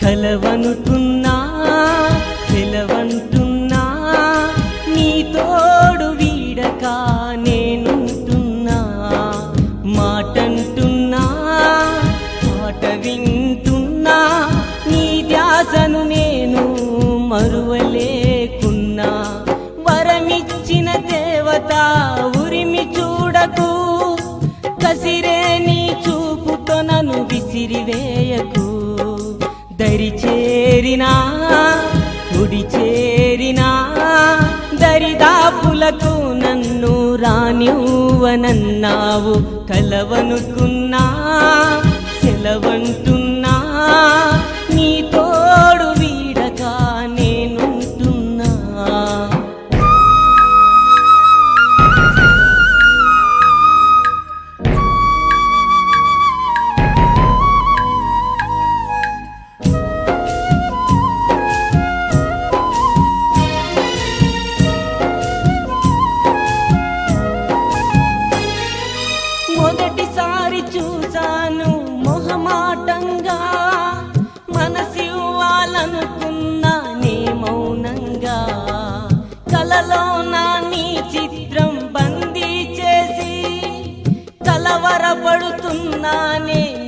కలవనుకున్నా సెలవంటున్నా నీ తోడు వీడక నేనుంటున్నా మాటంటున్నా పాట వింటున్నా నీ ధ్యాసను నేను మరువలేకున్నా వరమిచ్చిన దేవత ఉరిమి చూడకు కసిరే నీ చూపుతో నన్ను విసిరివేయకు దరి చేరినా గుడి చేరినా దరిదాపులకు నన్ను రానివ్వనన్నావు కలవనుకున్నా సెలవంటున్నా నీ తోడు వీడక నేనుంటున్నా మొదటిసారి చూశాను మొహమాటంగా మనసివ్వాలనుకున్నా నే మౌనంగా కలలో నా నీ చిత్రం బందీ చేసి కలవరపడుతున్నానే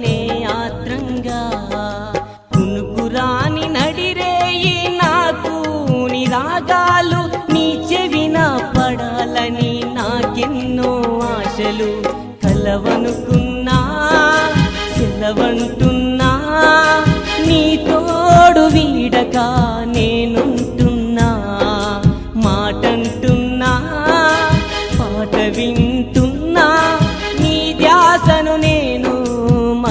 నే ఆత్రంగా కునుకురాని నడిరేయి నాకు నీ రాగాలు నీ చెవిన పడాలని నాకెన్నో ఆశలు కలవనుకున్నా సెలవంటున్నా నీ తోడు వీడక నేనుంటున్నా మాటంటున్నా పాట వింటున్నా